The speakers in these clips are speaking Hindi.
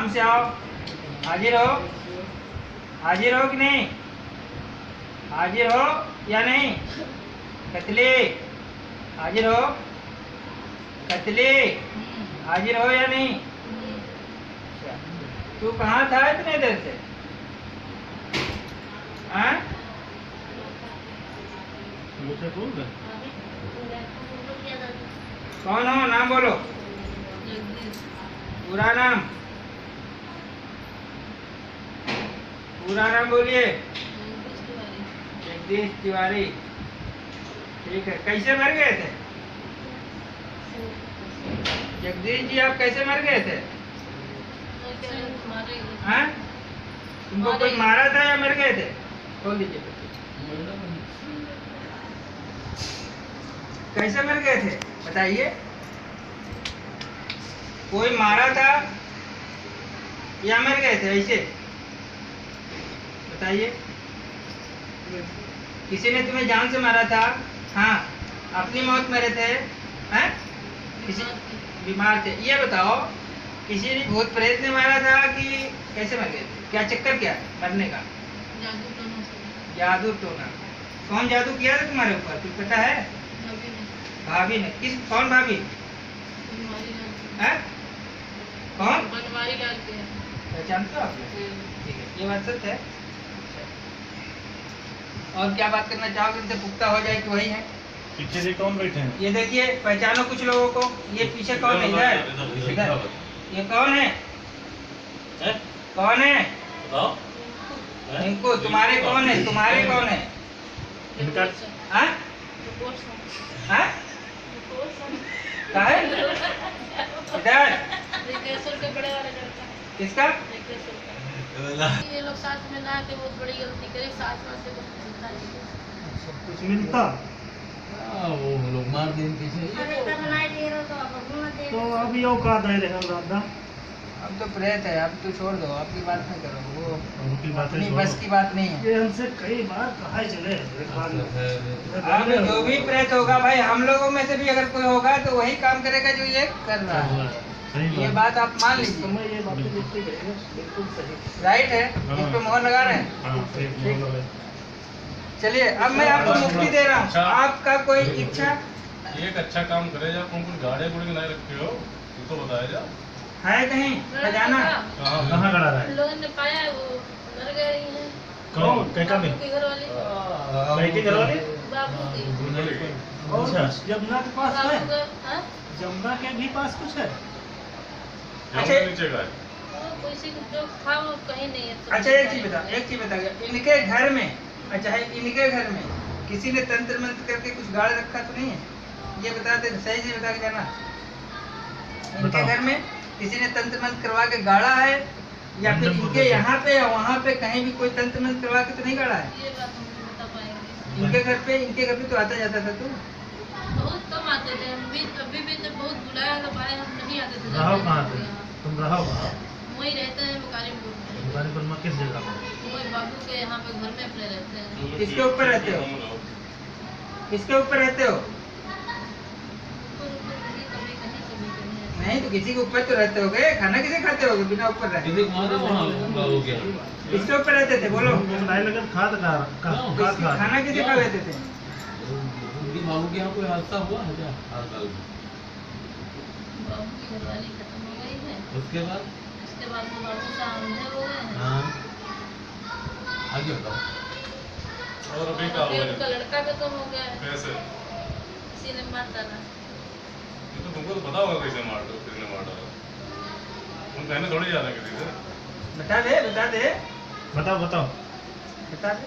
आराम से आओ। हाजिर हो, हाजिर हो कि नहीं? हाजिर हो या नहीं? कतली हाजिर हो? कतली हाजिर हो या नहीं? अच्छा, तू कहाँ था इतने देर से? हाँ? मुझे बोल दे। कौन हो? नाम बोलो। पूरा नाम, पूरा नाम बोलिए। जगदीश तिवारी। ठीक है, कैसे मर गए थे जगदीश जी? आप कैसे मर गए थे? हाँ? तुमको कोई मारा था या मर गए थे? खोल दीजिए। कैसे मर गए थे बताइए? कोई मारा था या मर गए थे ऐसे बताइए? किसी ने तुम्हें जान से मारा था? हाँ, अपनी मौत मरे थे? हैं? किसी बीमार थे? ये बताओ, किसी ने भूत प्रेत ने मारा था कि कैसे मर गए थे? क्या चक्कर क्या मरने का? जादू टोना। कौन जादू किया था तुम्हारे ऊपर, कुछ पता है? भाभी ने। किस, कौन भाभी? कौन? पहचानते हो आप? ठीक है, ये बात सच है। और क्या बात करना चाहोगे? इनसे पुख्ता हो जाए कि वही है? पीछे से कौन बैठे हैं? ये देखिए, पहचानो कुछ लोगों को। ये पीछे कौन है? इधर इधर। ये कौन है? कौन है? बताओ। इनको तुम्हारे कौन है? तुम्हारे कौन है? इनका हाँ? हाँ? कहाँ है? इधर। किसका? ये लोग साथ में ना के बहुत बड़ी गलती करे, साथ में से कुछ मिलता नहीं। कुछ मिलता वो लोग मार दें पीछे। तो अभी औकात है रे हम दादा। अब तो प्रेत है, अब तो छोड़ दो, आपकी बात नहीं करो। वो उनकी बातें अपनी छोड़ो। बस की बात नहीं है। ये हमसे कई बार कहा ही चले एक बार अब जो भी प्रेत होगा भाई, हम लोगों में से भी अगर कोई होगा तो वही काम करेगा जो ये कर रहा है। सही ये बात। बात आप मान लीजिए। समय ये बातें देखते रहेंगे, बिल्कुल सही। राइट है? इस पे मोहर लगा रहे हैं। हाँ, सही बोल रहे। चलिए, अब मैं आपको मुक्ति दे रहा हूँ। अच्छा। आपका कोई इच्छा एक अच्छा काम करे जा, तुम कुछ गाड़े गुड़े नहीं रखे हो तो बताया जा। है कहीं खजाना? कहाँ खड़ा रहा है? लोगों ने पाया है, वो मर गए हैं। कौन? कैका में? बाबू के घर वाले, कहीं के घर वाले? बाबू के। और कुछ जमुना के पास है? बाबू का, हाँ? जमुना के भी पास कुछ है? अच्छा। नीचे का है। वो कोई सी जो था वो कहीं नहीं है। अच्छा, एक चीज बता, इनके घर में, अच्छा है, इनके घर में किसी ने तंत्र मंत्र करके कुछ गाड़ रखा तो नहीं है? ये बता दे, सही से बता के जाना। इनके बताओ। घर में किसी ने तंत्र मंत्र करवा के गाड़ा है या फिर इनके यहाँ पे या वहाँ पे कहीं भी कोई तंत्र मंत्र करवा के तो नहीं गाड़ा है? ये बात हम नहीं बता पाएंगे। इनके घर पे तो आता जाता था तू? बहुत कम आते थे हम भी, अभी भी जब बहुत बुलाया तो पाए, हम नहीं आते थे। रहो कहाँ पे? तुम रहो कहाँ? वही रहते हैं बुकारीपुर में। बुखारीपुर में किस जगह पर? वही बाबू के यहाँ पे घर में अपने रहते हैं। किसके ऊपर रहते हो? किसके ऊपर रहते हो? कभी कहीं कभी कहीं। नहीं तो किसी के ऊपर तो रहते होगे। खाना किसे खाते होगे बिना ऊपर रहे? किसी को मार दे वहाँ हो गया। किसके ऊपर रहते थे बोलो? नहीं लेकिन खाद का खाना किसे खा लेते थे? उनकी बाबू के यहाँ कोई हादसा हुआ है क्या हाल साल में? बाबू की घरवाली खत्म हो गई है। उसके बाद उसके बाद वो बाबू साहब अंधे हो गए हैं। हाँ आगे बताओ। और अभी क्या अभी हुआ उनका है? लड़का खत्म हो गया है, कैसे? किसी ने मार डाला। ये तो तुमको तो पता होगा कैसे मार दो, किसने मार डाला। तुम कहने थोड़ी जा रहे हैं किसी से। बता दे, बता दे, बताओ बताओ। बता दे।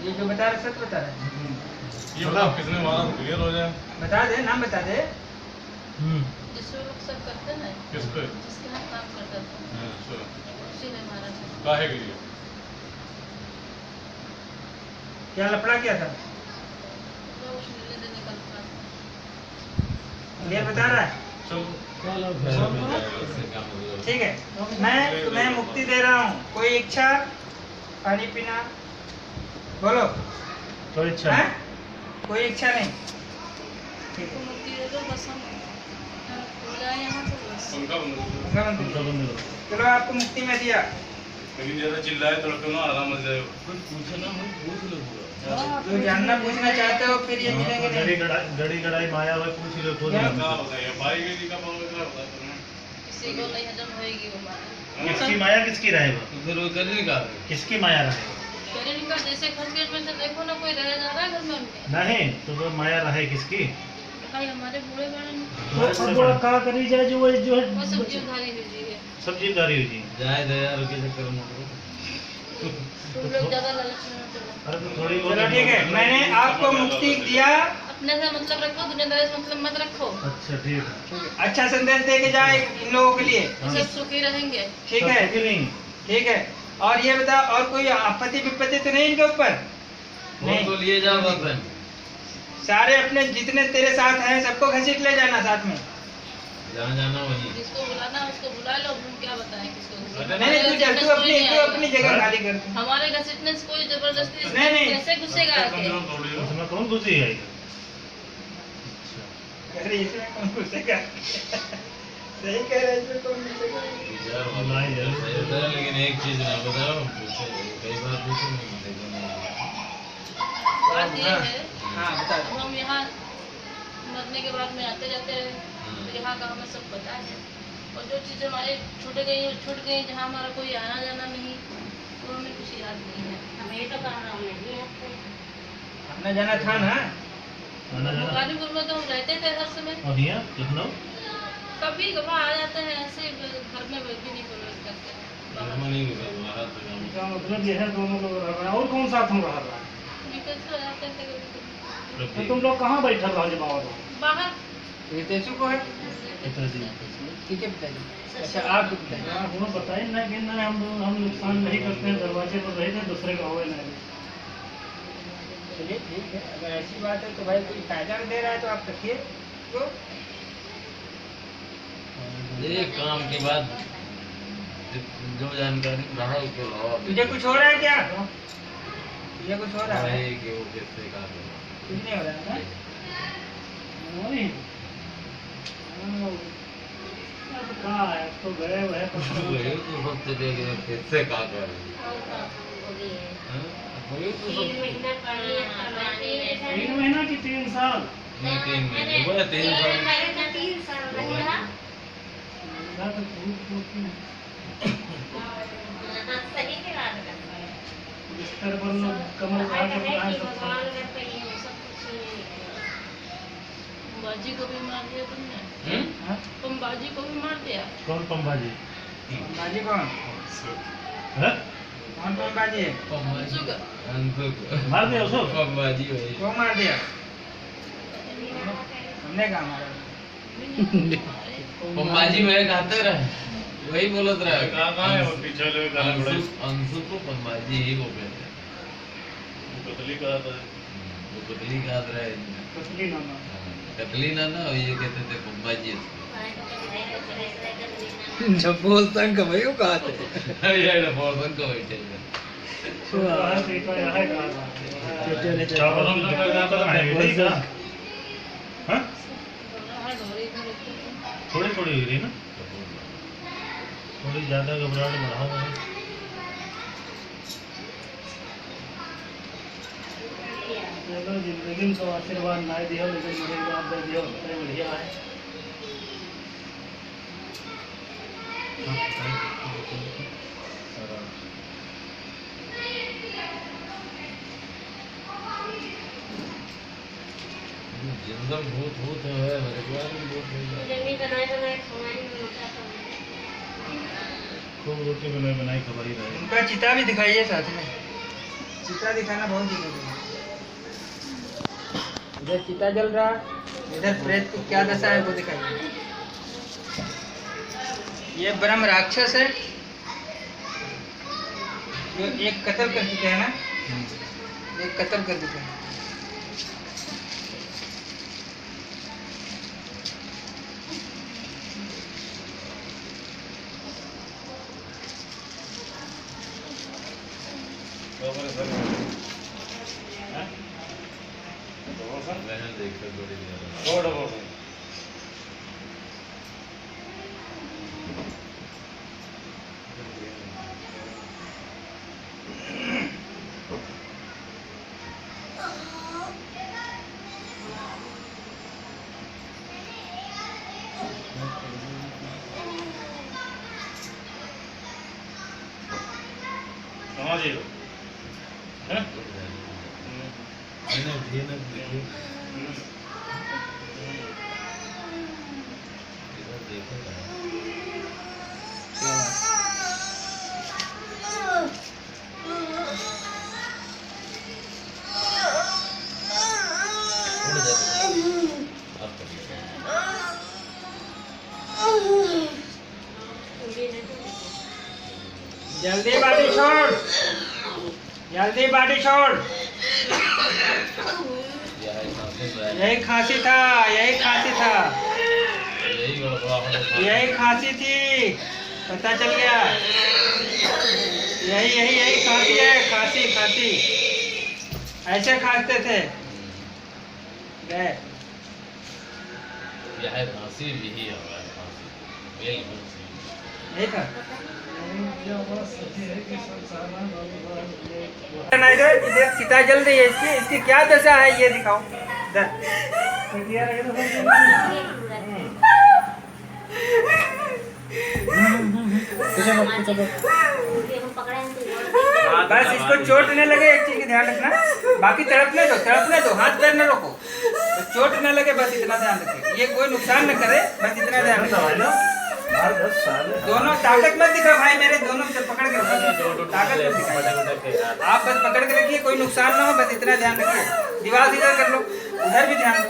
ये जो बता रहे सच बता रहे? ये बताओ किसने मारा तो क्लियर हो जाए। बता दे, नाम बता दे। जिसमें लोग सब करते हैं, किस पे? जिसके हाथ काम करता था अच्छा, उसी ने मारा था। काहे के लिए? क्या लफड़ा किया था? लोग उस मिलने देने का लफड़ा था। क्लियर बता रहा है? चलो ठीक है, मैं तुम्हें मुक्ति दे रहा हूँ। कोई इच्छा? पानी पीना बोलो। कोई इच्छा हैं? नहीं। कोई इच्छा नहीं? ठीक तो है, मुक्ति दे दो बस हम पंखा बंद कर दो। पंखा बंद पंखा करो। बंद करो। चलो आपको मुक्ति में दिया। लेकिन ज्यादा चिल्लाए तो लड़के ना आराम मच जाए। कुछ पूछना हो पूछ लो पूरा। जो जानना पूछना चाहते हो फिर ये मिलेंगे गड़ी नहीं। गड़ी गड़ाई माया हुआ पूछ लो तो क्या? क्या बताइए भाई के जी का पाओगे क्या बताया तुमने? किसी को नहीं हजम होएगी वो बात। किसकी माया किसकी रहेगा? तो फिर वो करने का किसकी माया रहेगा? शरीर का जैसे खसखस में से देखो ना कोई रह जा रहा है घर में उनके। नहीं तो वो माया रहे किसकी? भाई हमारे बूढ़े बड़े तो अब वो का करी जाए जो वो जो वो सब्जी उधारी भेजी है। सब्जी उधारी हुई जी। जाए दया रुके चक्कर में करो। तुम लोग ज्यादा लालच में मत चलो। अरे तो थोड़ी चलो ठीक है, मैंने आपको मुक्ति दिया। अपने से मतलब रखो, दुनियादारी से मतलब मत रखो। अच्छा ठीक है। अच्छा संदेश दे के जाए इन लोगों के लिए। सब सुखी रहेंगे। ठीक है, कि नहीं? ठीक है। और ये बता, और कोई आपत्ति विपत्ति तो नहीं इनके ऊपर? वो तो लिए जाओ बर्तन। सारे अपने जितने तेरे साथ हैं सबको घसीट ले जाना साथ में। जहाँ जाना वहीं। जिसको बुलाना उसको बुला लो। हम क्या बताएं किसको बुलाना। नहीं नहीं, तू चल, तू अपनी जगह खाली कर। हमारे घसीटने से कोई जबरदस्ती नहीं, नहीं। कैसे घुसेगा आके? थोड़ी हो। उसमें कौन घुसी है? अरे इसमें कौन घुसेगा? सही कह रहे हैं, इसमें कौन घुसेगा? विचार वाला ही है, सही होता है, लेकिन एक चीज ना बताओ पूछे कई बार पूछे नहीं बात ये है, हाँ बता अब दो। हम यहाँ मरने के बाद में आते जाते रहे तो यहाँ का हमें सब पता है। और जो चीज़ हमारे छूट गई जहाँ हमारा कोई आना जाना नहीं, वो हमें कुछ याद नहीं है। हमें तो अपना जाना था ना। आना जाना गाजीपुर में तो हम रहते थे हर समय। और यहाँ लखनऊ कभी कभार आ जाते हैं ऐसे घर में भी नहीं प्रवेश करते हैं। नहीं होगा हमारा तो काम। इसका मतलब यह है दोनों लोग रह रहे हैं। और कौन साथ हम रह रहा है? निकल से आ जाते थे कभी-कभी। तो तुम लोग कहाँ बैठे रहो जब आओ? बाहर ये तेसु को है। पिताजी। ठीक है पिताजी। अच्छा आप पिताजी। हाँ, वो बताइए ना कि ना हम नुकसान नहीं करते हैं, दरवाजे पर रहे थे दूसरे का हुए नहीं। चलिए ठीक है, अगर ऐसी बात है तो भाई कोई फायदा दे रहा है तो आप रखिए तो। ये काम के बाद जो जानकारी रहा उसको लाओ। तुझे कुछ हो रहा है क्या? तुझे कुछ हो रहा है? कि वो कैसे काम होगा। कुछ नहीं हो रहा है ना? नहीं। अब कहाँ है? अब तो गए हुए हैं। वही तो सब चले गए कैसे काम कर रहे हैं? वही तो सब 3 महीना की 3 साल? नहीं 3 महीने वो 3 साल। ना तो बिस्तर पर लोग कमर उठा के बताएं सब। बाजी को भी मार दिया तुमने। हाँ? तुम बाजी को भी मार दिया। कौन पंबाजी? बाजी कौन? है? कौन बाजी है? सुगर। मार दिया उसको? पंबाजी वही। वो मार दिया। हमने कहा मारा? पंबाजी में खाते रहे वही बोलत रहे। कहाँ है वो पीछे वाले गाना बड़ा अंशु को पंबाजी ही बोलते हैं। कतली कहा था। वो कतली कहा रहे। कसली नामा। कतली ना ना ये कहते थे पंबाजी। जब बोलता है भाई वो कहा थे। ये फॉर्मन को बैठे हैं। है देखो यह है गाना। छोटे ने चावल हम लोग का है वही का। हाँ? थोड़ी थोड़ी हुई रही ना? थोड़ी ज्यादा घबराहट बढ़ा हुआ है। चलो जिंदगी में तो आशीर्वाद ना दिया लेकिन मेरे बाप दे दिया उतने बढ़िया है। जंगल बहुत है मेरे को खूब रोटी बनाई खबर ही रहे। उनका चिता भी दिखाइए साथ में। चिता दिखाना बहुत जरूरी है। इधर चिता जल रहा, इधर प्रेत की क्या दशा है वो दिखाइए। ये ब्रह्म राक्षस है जो एक कत्ल कर चुके हैं ना, एक कत्ल कर चुके हैं। देखकर बड़ी थोड़ा बहुत समझिए हैं? मैंने भी ना देखी इधर देखो उड़ जाते अब जल्दी बाटी छोड़, जल्दी बाटी छोड़। यही खांसी था, यही खांसी था, यही गड़बड़ा यही खांसी थी, पता चल गया। यही यही यही खांसी है, खांसी खांसी ऐसे खांसते थे। गए यह खांसी भी ही है खांसी यही खांसी यही था। इधर चिता जल रही है, इसकी क्या दशा है ये दिखाओ। बस इसको चोट न लगे, एक चीज का ध्यान रखना। बाकी तड़पने दो, हाथ पैर न रोको, तो चोट न लगे, बस इतना ध्यान रखिए। ये कोई नुकसान न करे, बस इतना ध्यान रखिए। दोनों ताकत मत दिखा भाई मेरे, दोनों से पकड़ के रखो, ताकत मत दिखाइए। आप बस पकड़ के रखिए, कोई नुकसान ना हो, बस इतना ध्यान रखिए। दीवार इधर कर लो, उधर भी ध्यान दो।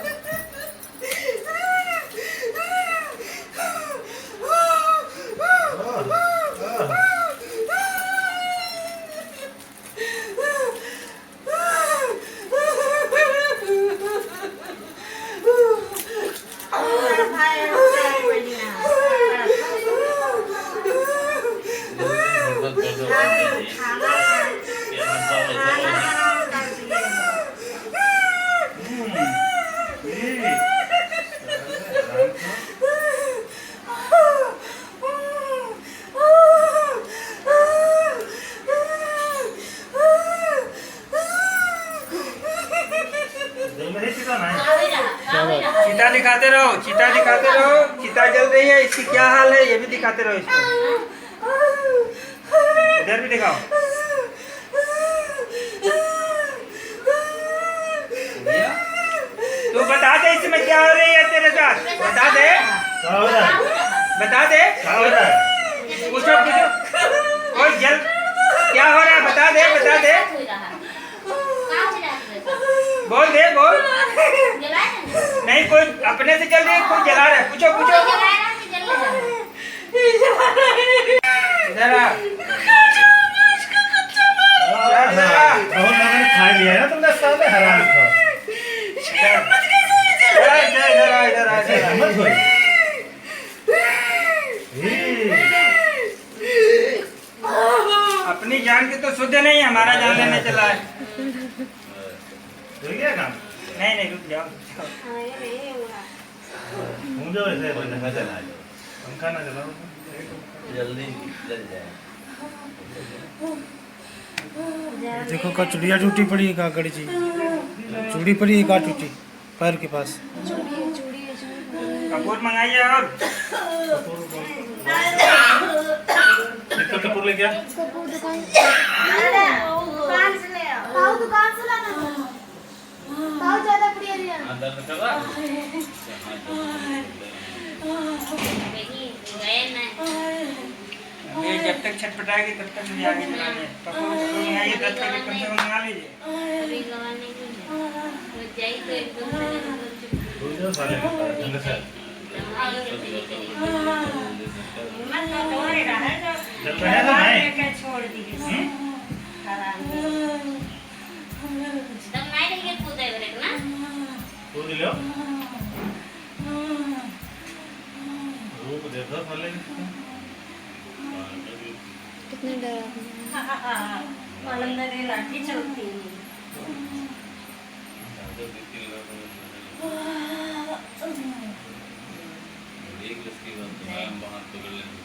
चिता दिखाते रहो, चिता दिखाते रहो, चिता जल रही है, इसकी क्या हाल है ये भी दिखाते रहो इसको। इधर भी दिखाओ। तू बता दे इसमें क्या हो रही है तेरे साथ, बता दे, बता दे, पूछो पूछो, कोई जल क्या हो रहा है, बता दे, बता दे, बोल दे, बोल। नहीं कोई अपने से जल रही है, कोई जला रहा है, पूछो पूछो। इधर आ, बहुत लोगों ने खा लिया है ना तुमने साले हराम को। इधर आ, इधर आ, इधर आ। मत बोल। अपनी जान की तो शुद्ध नहीं, हमारा जान लेने चला है। हो गया काम? नहीं नहीं रुक जाओ। घूम जाओ ऐसे पंखा चला दो, पंखा ना चलाओ जल्दी जल जाए। देखो का चुड़िया टूटी पड़ी है, का कड़ी चीज चूड़ी पड़ी है, का टूटी पैर के पास। कपूर मंगाइए और कितना कपूर ले गया? अंदर में चला ये जब तक छटपटाएगी तब तक मुझे आगे चलाने। कपूर मंगाइए, 10 पैकेट कम से कम मंगा लीजिए। घूम जाओ साले अंदर से। चल रहा है ना नहीं? कूद लो। रूप देखो साले किसका। कितने लाठी चलती एक उसकी बात बाहर पकड़ लेंगे